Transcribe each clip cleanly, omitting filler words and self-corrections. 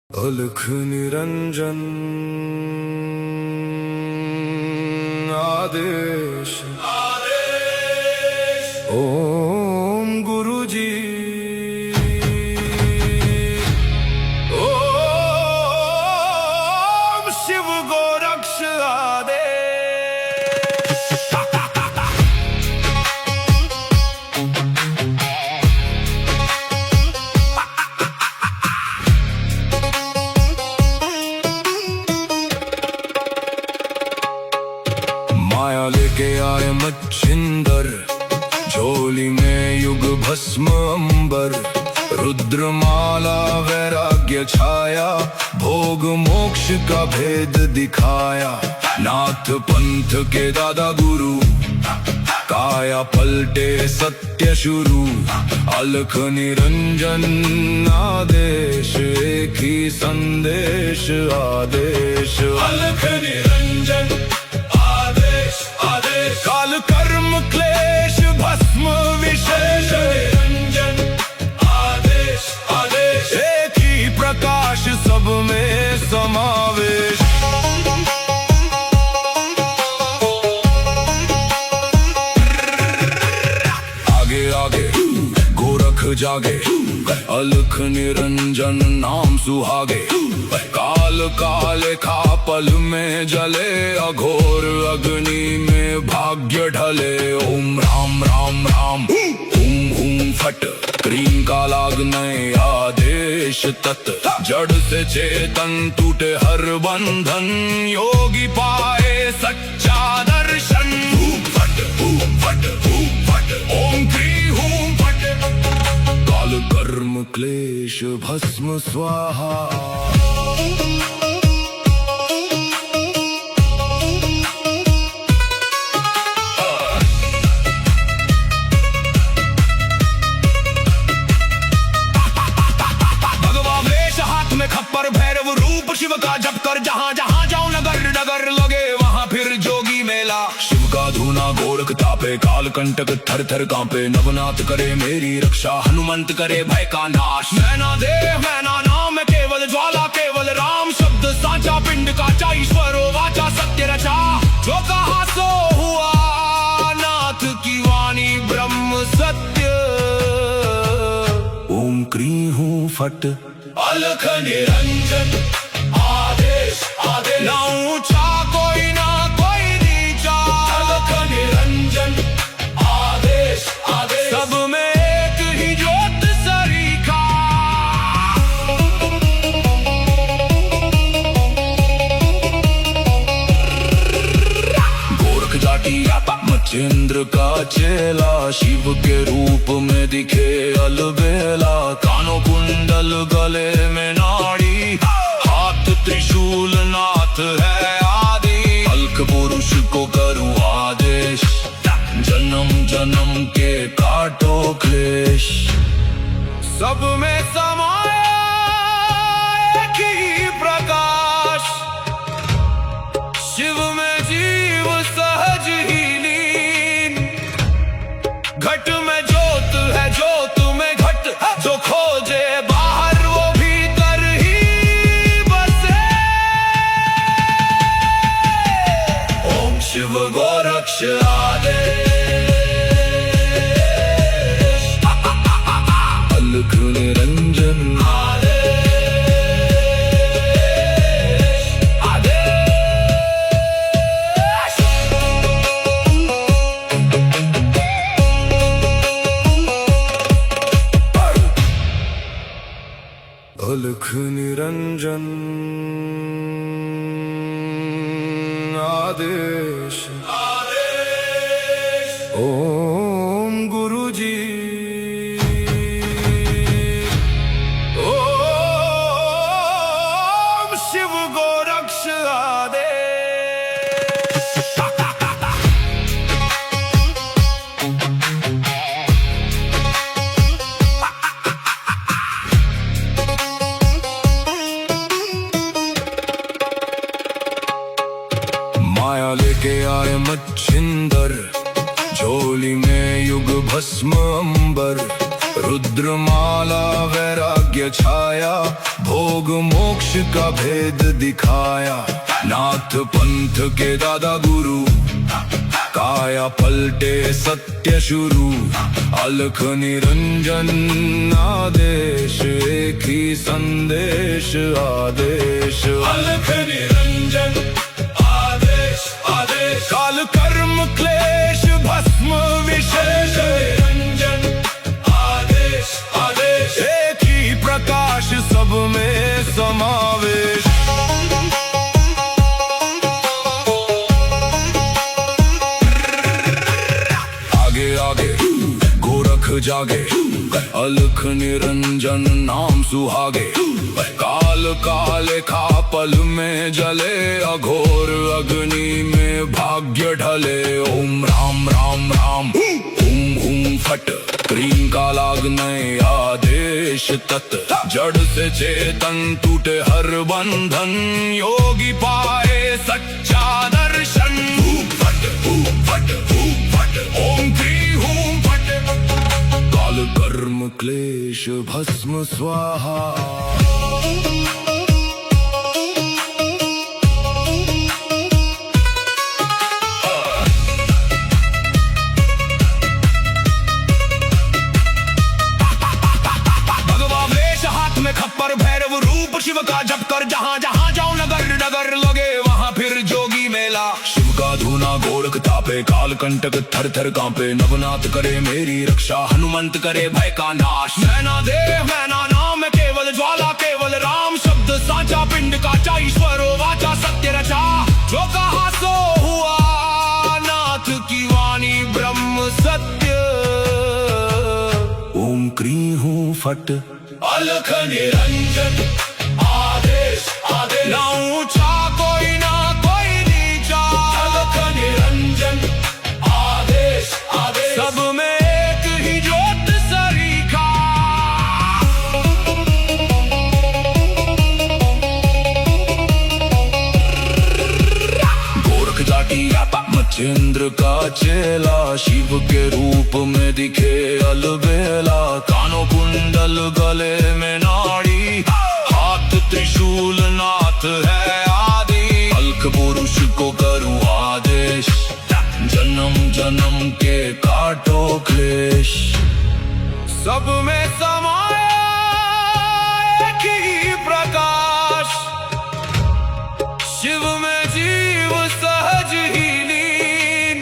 अलख निरंजन आदेश ओम गुरुजी ओम शिव गोरक्ष आदेश। माया लेके आए मच्छिंदर, झोली में युग भस्म अंबर। रुद्रमाला वैराग्य छाया, भोग मोक्ष का भेद दिखाया। नाथ पंथ के दादा गुरु, काया पलटे सत्य शुरू। अलख निरंजन आदेश, एक ही संदेश आदेश। अलख निरंजन काल कर्म क्लेश भस्म विशेष। निरंजन आदेश आदेश, एक ही प्रकाश सब में समावेश। आगे आगे गोरख जागे, अलख निरंजन नाम सुहागे। काल काले खा पल में जले, अघोर अग्नि में भाग्य ढले। ओम राम राम राम हूम हूम फट, क्रीम का लागने आदेश तत्। जड़ से चेतन टूटे हर बंधन, योगी पाए सच्चा दर्शन। हूम फट ओम क्री हूम फट, काल कर्म क्लेश भस्म स्वाहा। खप्पर भैरव रूप शिव का जप कर, जहाँ जहाँ जाऊं नगर नगर लगे वहाँ फिर जोगी मेला। शिव का धूना गोरख तापे, काल कंटक थर थर कांपे। नवनाथ करे मेरी रक्षा, हनुमंत करे भय का नाश। मैना देव मैना नाम केवल ज्वाला, केवल राम शब्द साचा। पिंड काचा ईश्वरो वाचा, सत्य रचा। जो कहा सो हुआ, नाथ की वाणी ब्रह्म सत्य। ओम क्री हूँ फट, अलख निरंजन आदेश आदेश। ना ऊंचा कोई ना कोई नीचा, अलख निरंजन आदेश आदेश। सब में एक ही ज्योत सरीखा। गोरख जाटी मच्छिंद्र का चेला, शिव के रूप में दिखे अलबेला। कानों कुंडल गले में नाड़ी, हाथ त्रिशूल नाथ है आदि। अलख पुरुष को करूं आदेश, जन्म जन्म के काटो क्लेश। सब में समाया एक ही प्रकाश, शिव में जीव सहज ही लीन। घट में ज्योत है, ज्योत में घट। जो खोजे बाहर वो भीतर ही बसे। ओम शिव गोरक्ष आदेश। अलख निरंजन अलख निरंजन आदेश ओम गुरुजी ओम शिव गोरक्ष आदेश। माया लेके आए मच्छिंदर, झोली में युग भस्म अंबर। रुद्रमाला वैराग्य छाया, भोग मोक्ष का भेद दिखाया। नाथ पंथ के दादा गुरु, काया पलटे सत्य शुरू। अलख निरंजन आदेश, एक ही संदेश आदेश। अलख निरंजन आदेश आदेश, काल कर्म क्लेश भस्म विशेष। निरंजन आदेश आदेश, एक ही प्रकाश सब में समावेश। आगे आगे गोरख जागे, अलख निरंजन नाम सुहागे। काल काले खा पल में जले, अघोर अग्नि में भाग्य ढले। ओम राम राम राम, हुम हुम फट, क्रीम का लागने आदेश तत्। जड़ से चेतन टूटे हर बंधन, योगी पाए सच्चा दर्शन। फट फट फट, ओम क्री हूं फट। काल कर्म क्लेश भस्म स्वाहा। खप्पर भैरव रूप शिव का जप कर, जहाँ जहाँ जाऊं नगर नगर लगे वहाँ फिर जोगी मेला। शिव का धूना गोरख तापे, काल कंटक थर थर कांपे। नवनाथ करे मेरी रक्षा, हनुमंत करे भय का नाश। मैना देव मैना नाम है केवल ज्वाला, केवल राम शब्द साचा। पिंड काचा ईश्वरो वाचा, सत्य रचा जो कहा सो हुआ। नाथ की वाणी ब्रह्म सत्य। ओम क्री हूं फट, अलख निरंजन आदेश आदेश। ना ऊंचा कोई ना कोई नीचा, अलख निरंजन आदेश आदेश। सब में एक ही ज्योत सरीखा। गोरख जाटी मच्छिंद्र का चेला, शिव के रूप में दिखे अलबेला। कानों कुंडल गले में नाड़ी, हाथ त्रिशूल नाथ है आदि। अलख पुरुष को करूं आदेश, जन्म जन्म के काटो क्लेश। सब में समाया एक ही प्रकाश, शिव में जीव सहज ही लीन।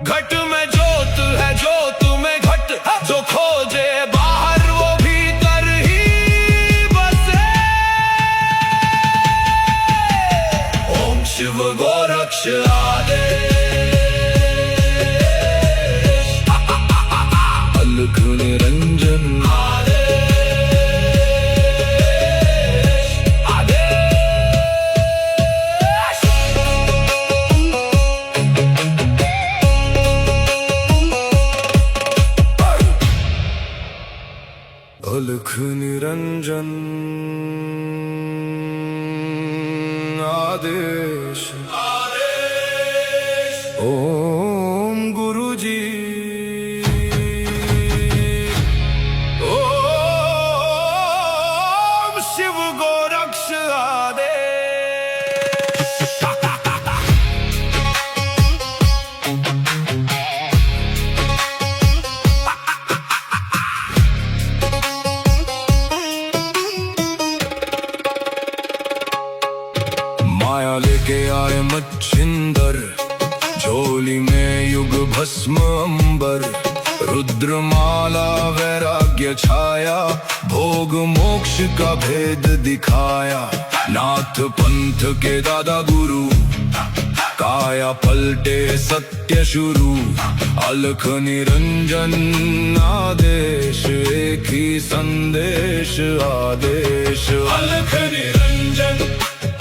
घट में ज्योत है, ज्योत में घट, जो खोजे बाहर वो भीतर ही बसे। ओम शिव गोरक्ष आदेश। अलख निरंजन आदेश आदेश। अलख निरंजन आदेश आदेश। ओम गुरु जी, ओम शिव गोरक्ष आदेश। माया लेके आए मच्छिंदर, झोली में युग भस्म अंबर। रुद्रमाला वैराग्य छाया, भोग मोक्ष का भेद दिखाया। नाथ पंथ के दादा गुरु, काया पलटे सत्य शुरू। अलख निरंजन आदेश, एक ही संदेश आदेश। अलख निरंजन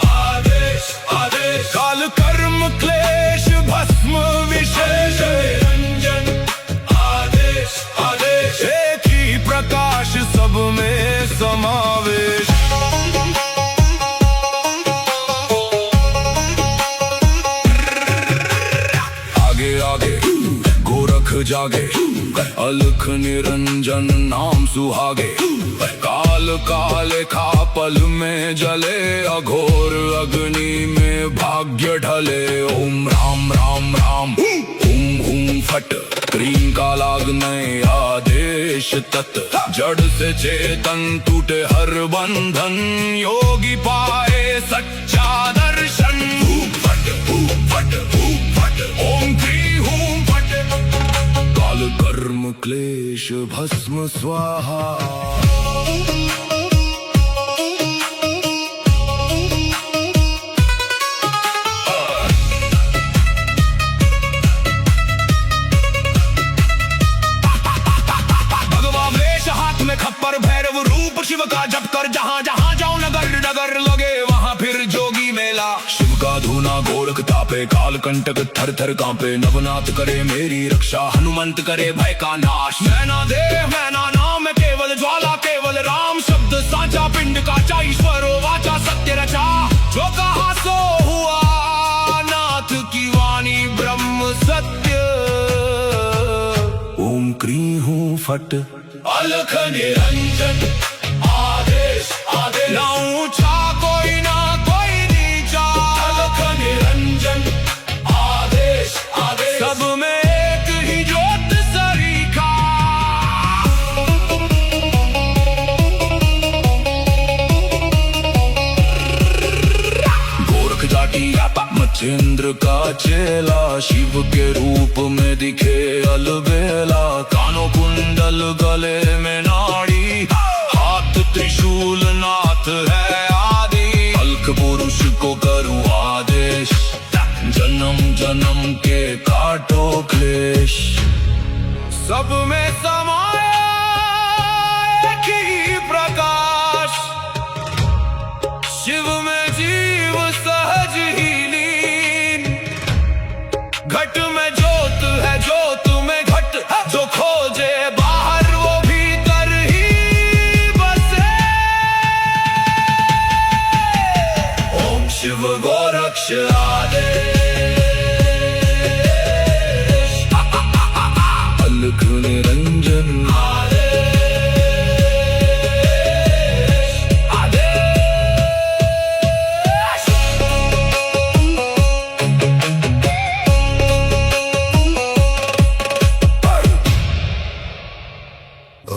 आदेश आदेश, काल कर्म क्लेश भस्म विशेष। निरंजन आदेश आदेश, एक ही प्रकाश सब में समावेश। आगे आगे गोरख जागे, अलख निरंजन नाम सुहागे। काल काले खा पल में जले, अघोर अग्नि में भाग्य ढले। ओम राम राम राम हुम हुम फट, क्रीम का लागने आदेश तत्। जड़ से चेतन टूटे हर बंधन, योगी पाए सच्चा दर्शन। फट फट फट, ओम क्री हूं फट, काल कर्म क्लेश भस्म स्वाहा। खप्पर भैरव रूप शिव का जप कर, जहाँ जहाँ जाओ नगर नगर लगे वहाँ फिर जोगी मेला। शिव का धूना गोरख तापे, काल कंटक थर थर कांपे। नवनाथ करे मेरी रक्षा, हनुमंत करे भय का नाश। मैना देव मैना नाम केवल ज्वाला, केवल राम शब्द साचा। पिंड का ईश्वरो वाचा सत्य रचा, जो कहा सो हुआ। नाथ की वाणी ब्रह्म सत्य। ओम क्री हूं फट, अलख निरंजन आदेश आदेश। ना ऊंचा कोई ना कोई नीचा, अलख निरंजन आदेश आदेश। सब में एक ही ज्योत सरीखा। गोरख जाटी मच्छिंद्र का चेला, शिव के रूप में दिखे अलबेला। कानों कुंडल गले में नाड़ी, हाथ त्रिशूल नाथ है आदि। अलख पुरुष को करूं आदेश, जन्म जन्म के काटो क्लेश। सब में समाया एक ही प्रकाश, शिव में जीव सहज ही लीन। घट में ज्योत है ज्योत में घट, जो खोजे बाहर वो भीतर ही बसे। ओम शिव गोरक्ष आदेश, अलख निरंजन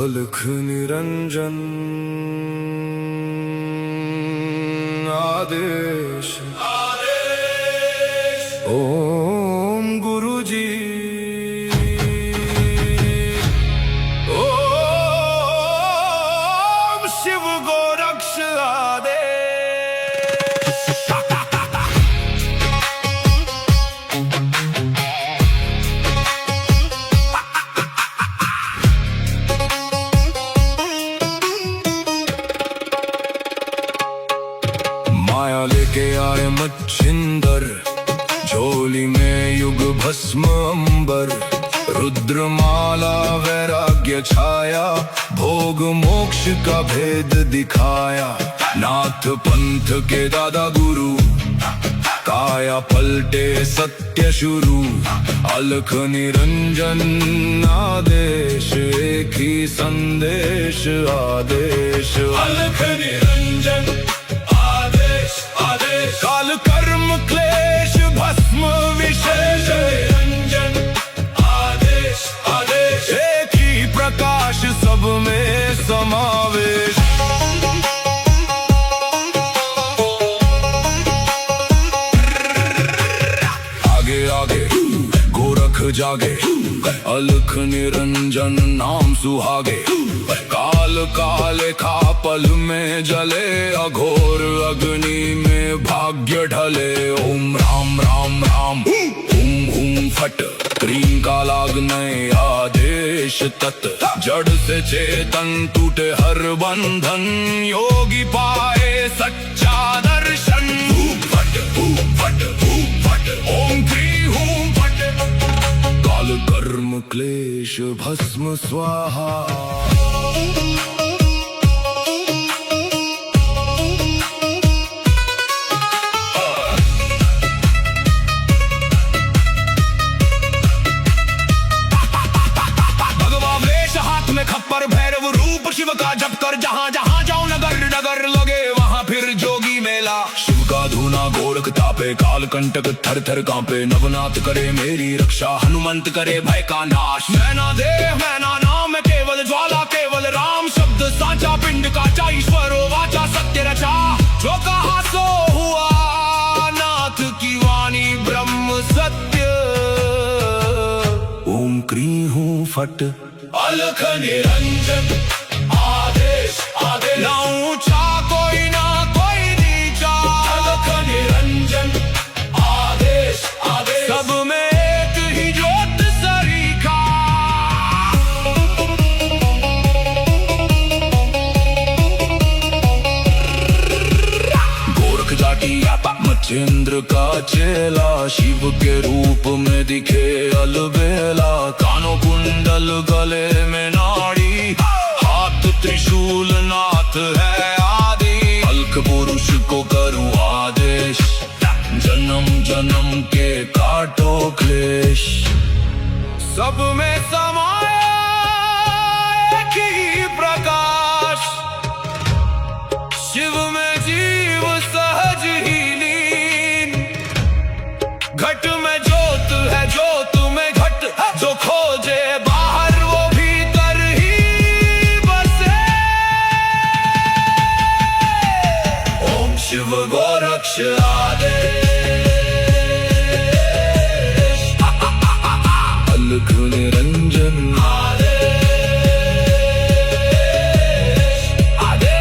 अलख निरंजन आदेश आदेश। ओम गुरु जी, ओम शिव गोरक्ष आदेश। माया लेके आए मच्छिंदर, झोली में युग भस्म अंबर। रुद्रमाला वैराग्य छाया, भोग मोक्ष का भेद दिखाया। नाथ पंथ के दादा गुरु, काया पलटे सत्य शुरू। अलख निरंजन आदेश, एक ही संदेश आदेश। अलख निरंजन काल कर्म क्लेश भस्म विशेष। निरंजन आदेश आदेश, एक ही प्रकाश सब में समावेश। आगे आगे गोरख जागे, अलख निरंजन नाम सुहागे। काल काले खा पल में जले, अघोर अग्नि में भाग्य ढले। ओम राम राम राम हुम हुम फट, क्रीम का लागने आदेश तत्। जड़ से चेतन टूटे हर बंधन, योगी पाए सच्चा दर्शन। फट फट फट, ओम क्री हूं फट, काल कर्म क्लेश भस्म स्वाहा। भगवा तापे, काल कंटक थर थर कांपे। नवनाथ करे मेरी रक्षा, हनुमंत करे भय का नाश। मैं ना देह मैं ना नाम, मैं केवल ज्वाला केवल राम। शब्द साचा पिंड काचा, ईश्वरो वाचा सत्य रचा। जो कहा सो हुआ, नाथ की वाणी ब्रह्म सत्य। ओम क्री हूँ फट अलख निरंजन, आदेश आदेश। ना ऊंचा कोई ना कोई नीचा, अलख निरंजन आदेश आदेश। सब में एक ही ज्योत सरीखा। गोरख जाटी मच्छिंद्र का चेला, शिव के रूप में दिखे अलबेला। कानों कुंडल गले में नाड़ी, हाथ त्रिशूल नाथ है आदि। अलख पुरुष को करूं आदेश, जन्म जन्म के काटो क्लेश। सब में समाया एक ही प्रकाश, शिव में जीव सहज ही लीन। घट में ज्योत है ज्योत में घट, जो खोजे बाहर वो भीतर ही बसे। ओम शिव गोरक्ष आदेश, अलख निरंजन आदेश आदेश।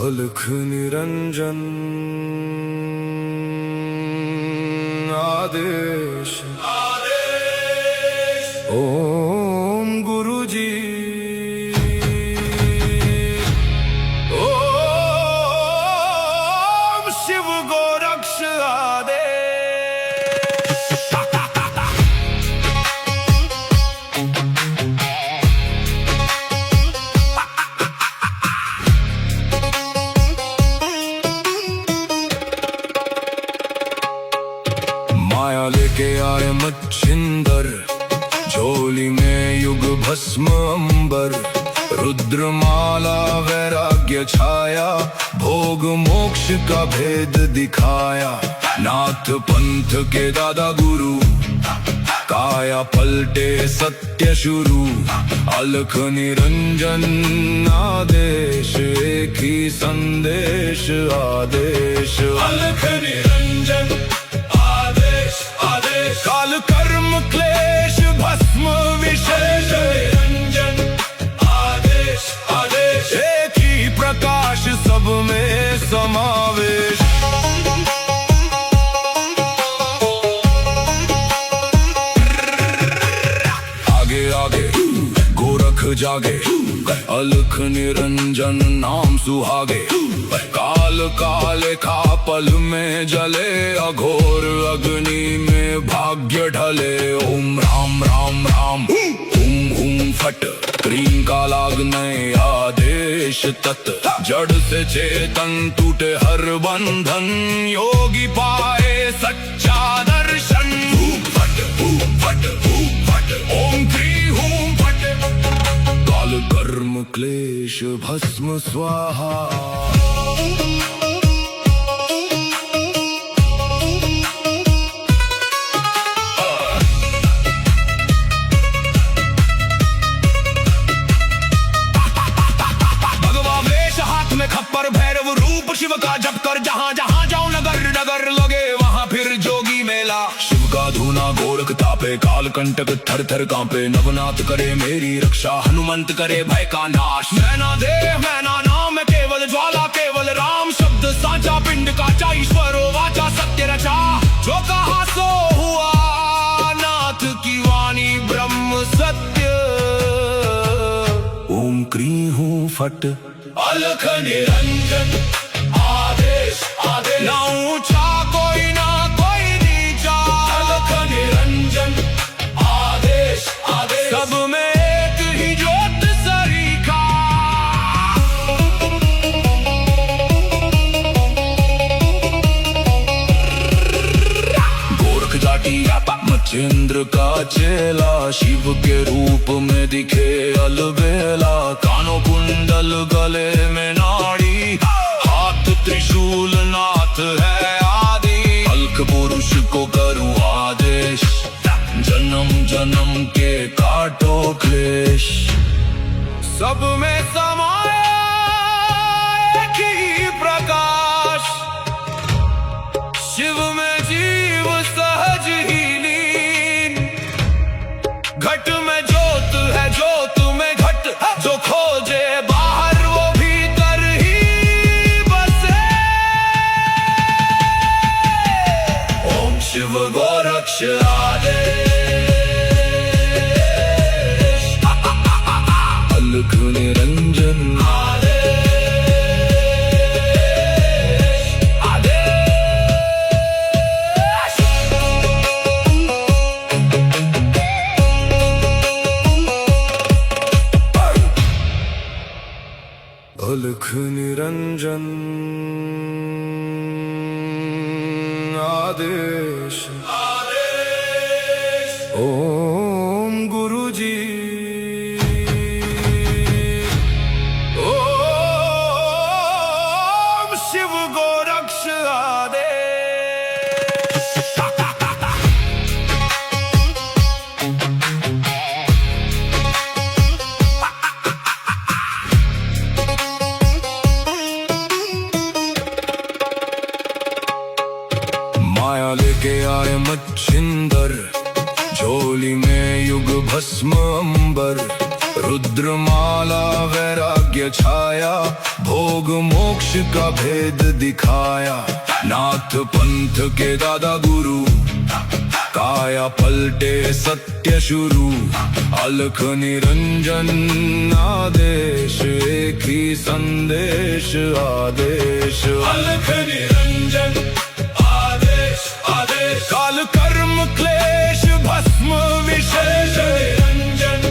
अलख निरंजन आदेश आदेश। ओम गुरु जी, ओम शिव गोरक्ष आदेश। माया लेके आए मच्छिंदर, झोली में युग भस्म अंबर। रुद्रमाला वैराग्य छाया, भोग मोक्ष का भेद दिखाया। नाथ पंथ के दादा गुरु, काया पलटे सत्य शुरू। अलख निरंजन आदेश, एक ही संदेश आदेश। अलख निरंजन आदेश आदेश। काल कर्म क्लेश भस्म विशेष, निरंजन आदेश आदेश। एक ही प्रकाश सब में समावेश। आगे आगे गोरख जागे, अलख निरंजन नाम सुहागे। काल काले का पल में जले, अघोर अग्नि में भाग्य ढले। ओम राम राम राम, हुम हुम फट क्रीम का लागने आदेश तत्। जड़ से चेतन टूटे हर बंधन, योगी पाए सच्चा दर्शन। फट फट फट, ओम क्री हूं फट। काल कर्म क्लेश भस्म स्वाहा। खप्पर भैरव रूप शिव का जप कर, जहाँ जहाँ जाओ नगर नगर लगे वहाँ फिर जोगी मेला। शिव का धूना गोरख तापे, काल कंटक थर थर कांपे। नवनाथ करे मेरी रक्षा, हनुमंत करे भय का नाश। मैं ना देह मैं ना नाम, मैं केवल ज्वाला केवल राम। शब्द साचा पिंड काचा, ईश्वरो वाचा सत्य रचा। जो कहा सो हुआ, नाथ की वाणी ब्रह्म सत्य। ओम क्री हूँ फट अलख निरंजन आदेश आदेश। ना ऊंचा कोई ना कोई नीचा, अलख निरंजन आदेश आदेश। सब में एक ही ज्योत सरीखा। गोरख जाटी मच्छिंद्र का चेला, शिव के रूप में दिखे अलबेला। कानों कुंडल गले में नाड़ी, हाथ त्रिशूल नाथ है आदि। अलख पुरुष को करूँ आदेश, जन्म जन्म के काटो क्लेश। सब में समाया एक ही प्रकाश, शिव में जीव सहज ही लीन। घट में ज्योत है, ज्योत में घट, जो खोजे बाहर वो भीतर ही बसे। ओम शिव गोरक्ष आदेश, अलख निरंजन आदेश, आदेश। अलख निरंजन आदेश, आदेश। ओम गुरुजी, ओम शिव गोरक्ष आदेश। माया लेके आए मच्छिंदर, झोली में युग भस्म अंबर। रुद्रमाला वैराग्य छाया, भोग मोक्ष का भेद दिखाया। नाथ पंथ के दादा गुरु, काया पलटे सत्य शुरू। अलख निरंजन आदेश, एक ही संदेश आदेश। अलख निरंजन आदेश, आदेश। काल कर्म क्लेश भस्म विशेष, निरंजन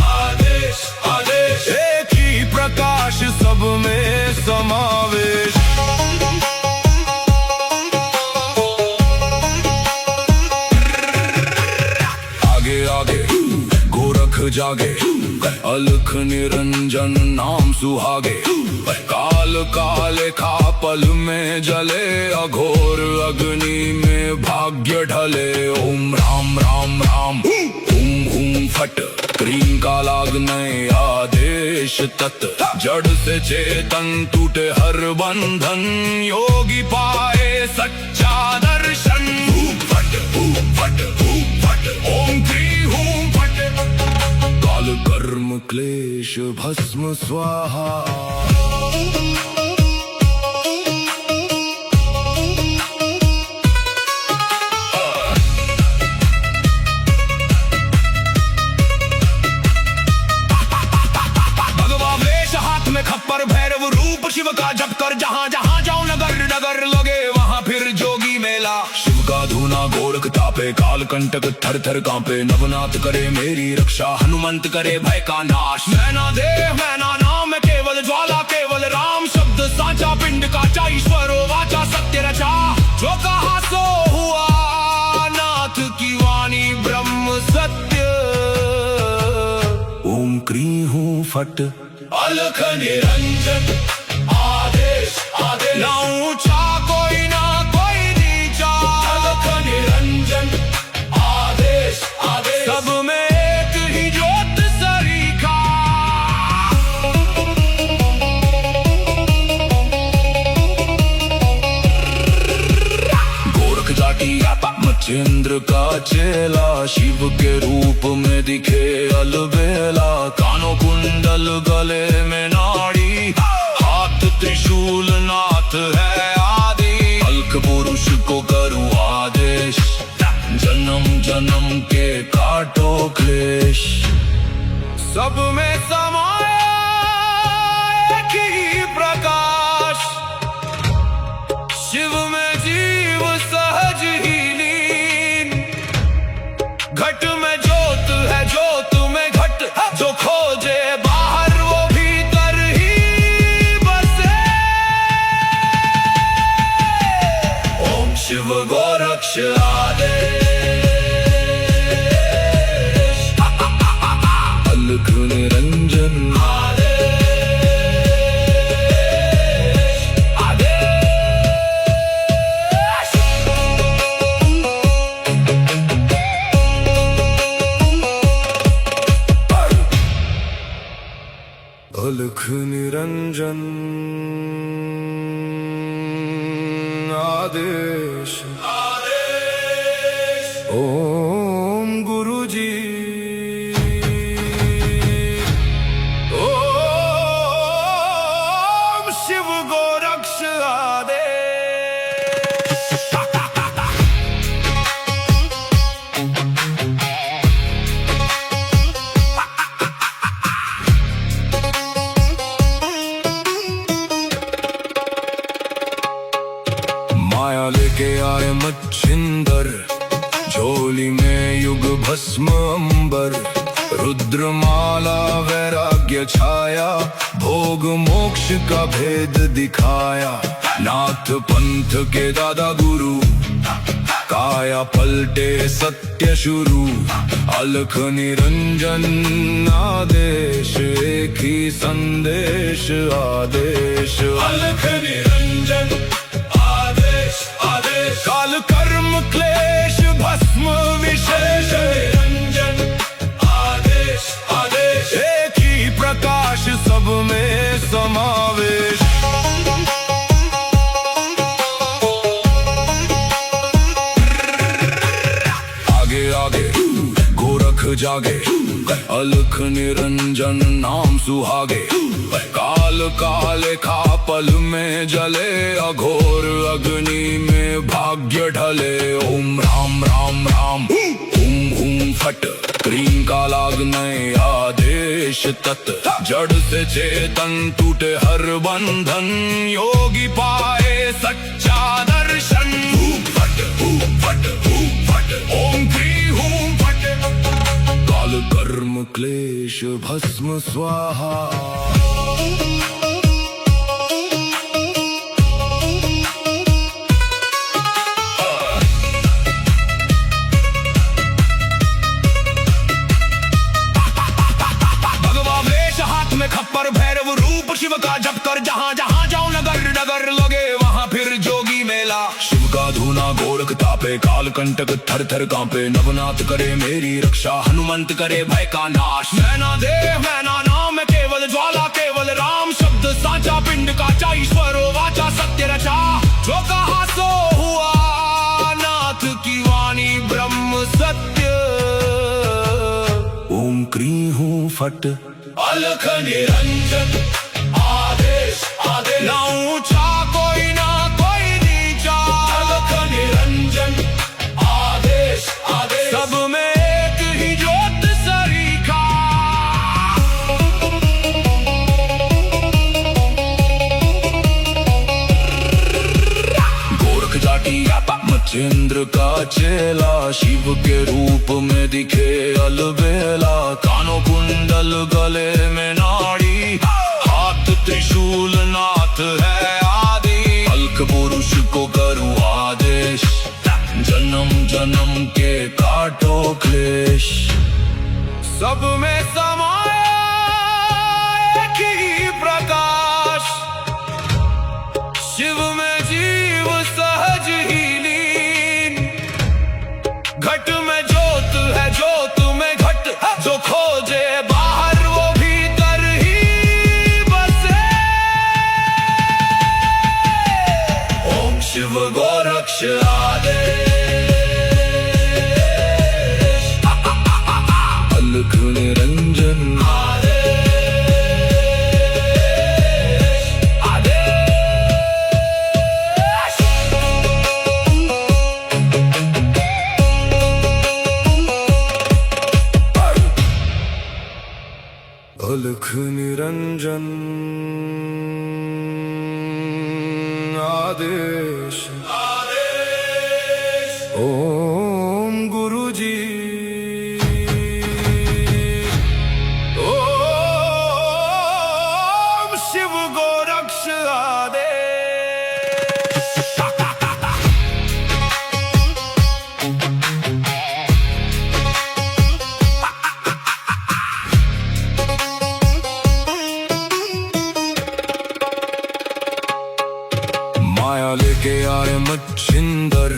आदेश, आदेश। एक ही प्रकाश, सब में समावेश। आगे आगे गोरख जागे, अलख निरंजन नाम सुहागे। काल काले खा पल में जले, अघोर अग्नि में भाग्य ढले। ओम राम राम राम, हुम हुम फट, क्रीम का लागने आदेश तत्। जड़ से चेतन टूटे हर बंधन, योगी पाए सच्चा दर्शन। फट फट फट, ओम क्री हूं फट। काल कर्म क्लेश भस्म स्वाहा। खप्पर भैरव रूप शिव का जप कर, जहाँ जहाँ जाऊं नगर नगर लगे वहाँ फिर जोगी मेला। शिव का धूना गोरख तापे, काल कंटक थर थर कांपे। नवनाथ करे मेरी रक्षा, हनुमंत करे भय का नाश। मैना देह मैना नाम, केवल ज्वाला केवल राम। शब्द साचा पिंड का ईश्वर वाचा सत्य रचा। जो कहा सो हुआ, नाथ की वाणी ब्रह्म सत्य। ओम क्री हूं फट, अलख निरंजन आदेश, आदेश। ना ऊंचा कोई ना कोई नीचा, अलख निरंजन आदेश, आदेश। सब में एक ही ज्योत सरीखा। गोरख जाटी मच्छिंद्र का चेला, शिव के रूप में दिखे अलबेला। कानों कुंडल गले में नाड़ी, हाथ त्रिशूल नाथ है आदि। अलख पुरुष को करूँ आदेश, जन्म जन्म के काटो क्लेश। सब में समाया एक ही प्रकाश, शिव में जीव सहज ही लीन। घट में ज्योत है, ज्योत में घट, जो खोजे बाहर वो भीतर ही बसे। ओम शिव गोरक्ष आदेश। अलख निरंजन आदेश ओम गुरुजी ओम शिव गोरक्ष आदेश। माया लेके आए मच्छिंदर, झोली में युग भस्म अंबर, रुद्रमाला वैराग्य छाया, भोग मोक्ष का भेद दिखाया। नाथ पंथ के दादा गुरु, काया पलटे सत्य शुरू, अलख निरंजन आदेश, एक ही संदेश आदेश। अलख निरंजन काल कर्म क्लेश भस्म विशेष, निरंजन आदेश आदेश, एक ही प्रकाश सब में समावेश। आगे आगे गोरख जागे, अलख निरंजन नाम सुहागे, काल काले खा पल में जले, अघोर अग्नि में भाग्य ढले। ओम राम राम राम हुम हुम फट, क्रीम का लागने आदेश तत्, जड़ से चेतन टूटे हर बंधन, योगी पाए सच्चा दर्शन। फट फट फट ओम क्री हूं फट, काल कर्म क्लेश भस्म स्वाहा। खप्पर भैरव रूप शिव का जप कर, जहाँ जहाँ जाओ नगर नगर लगे वहाँ फिर जोगी मेला। शिव का धूना गोरख तापे, काल कंटक थर थर कांपे, नवनाथ करे मेरी रक्षा, हनुमंत करे भय का नाश। मैना देव मैना नाम केवल ज्वाला, केवल राम शब्द साचा, पिंड काचा ईश्वरो वाचा, सत्य रचा। जो कहा सो हुआ, नाथ की वाणी ब्रह्म सत्य। ओम क्री हूं फट, अलख निरंजन आदेश आदेश, ना ऊंचा कोई ना कोई नीचा, अलख निरंजन आदेश आदेश, सब में एक ही ज्योत सरीखा। गोरख जाटी मच्छिंद्र का चेला, शिव के रूप में दिखे अलबेला। कानों कुंडल गले में नाड़ी, हाथ त्रिशूल नाथ है आदि, अलख पुरुष को करूं आदेश, जन्म जन्म के काटो क्लेश। सब में समाया एक ही प्रकाश, शिव में जीव सहज ही लीन। घट में ज्योत है ज्योत में घट, जो खोजे बाहर वो भीतर ही बसे। ओम शिव गोरक्ष आदेश, अलख निरंजन अलख निरंजन आदेश ओम गुरुजी ओम शिव गोरक्ष आदेश। माया लेके आए मच्छिंदर,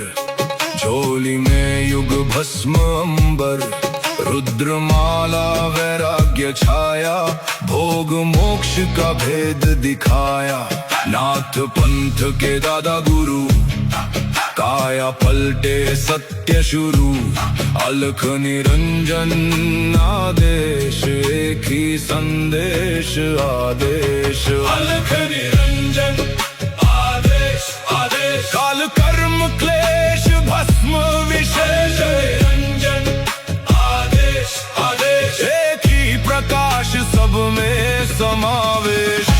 झोली में युग भस्म अंबर, रुद्रमाला वैराग्य छाया, भोग मोक्ष का भेद दिखाया। नाथ पंथ के दादा गुरु, काया पलटे सत्य शुरू। अलख निरंजन आदेश, एक ही संदेश आदेश। अलख निरंजन आदेश आदेश, काल कर्म क्लेश भस्म विशेष। निरंजन आदेश आदेश, एक ही प्रकाश सब में समावेश।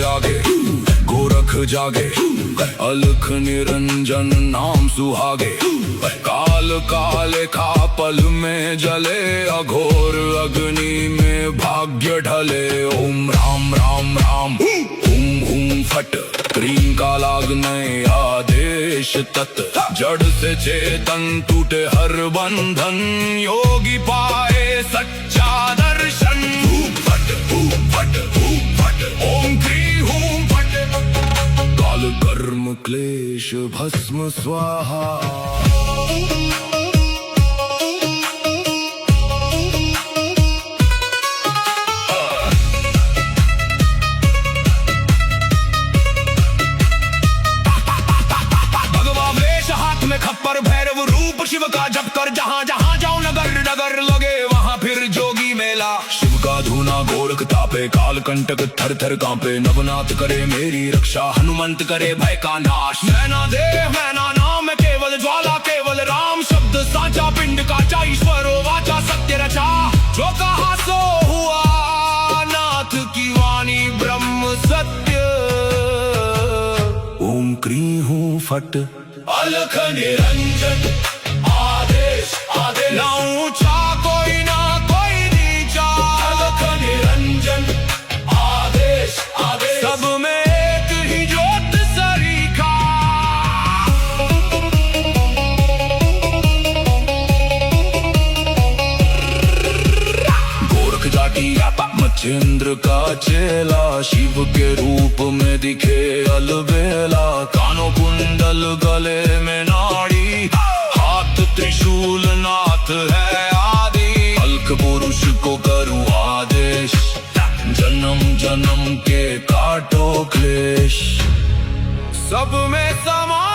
आगे गोरख जागे, अलख निरंजन नाम सुहागे। काल काले खा पल में जले, अघोर अग्नि में भाग्य ढले। ओम राम राम राम हुम हुम फट, क्रीम का लागने आदेश तत्। जड़ से चेतन टूटे हर बंधन, योगी पाए सच्चा दर्शन। फट फट फट, ओम क्री हूं फट, काल कर्म क्लेश भस्म स्वाहा। भगवा वेश हाथ में खप्पर, भैरव रूप शिव का जप कर। जहां जहां जाऊं नगर नगर लगे, वहां फिर जोगी मेला। शिव का धूना गोरख तापे, काल कंटक थर थर कांपे। नवनाथ करे मेरी रक्षा, हनुमंत करे भय का नाश। मैना देह मैना नाम केवल ज्वाला, केवल राम शब्द साचा। पिंड का ईश्वर वाचा, सत्य रचा। जो कहा सो हुआ, नाथ की वाणी ब्रह्म सत्य। ओम क्री हूं फट, अलख निरंजन आदेश आदेश। ना ऊंचा कोई ना कोई नीचा, अलख निरंजन आदेश आदेश। सब में एक ही ज्योत सरीखा। गोरख जाटी मच्छिंद्र का चेला, शिव के रूप में दिखे अलबेला। कानों कुंडल गले में नाड़ी, हाथ त्रिशूल नाथ है आदि। अलख पुरुष को करूं आदेश, जन्म जन्म के काटो क्लेश। सब में समा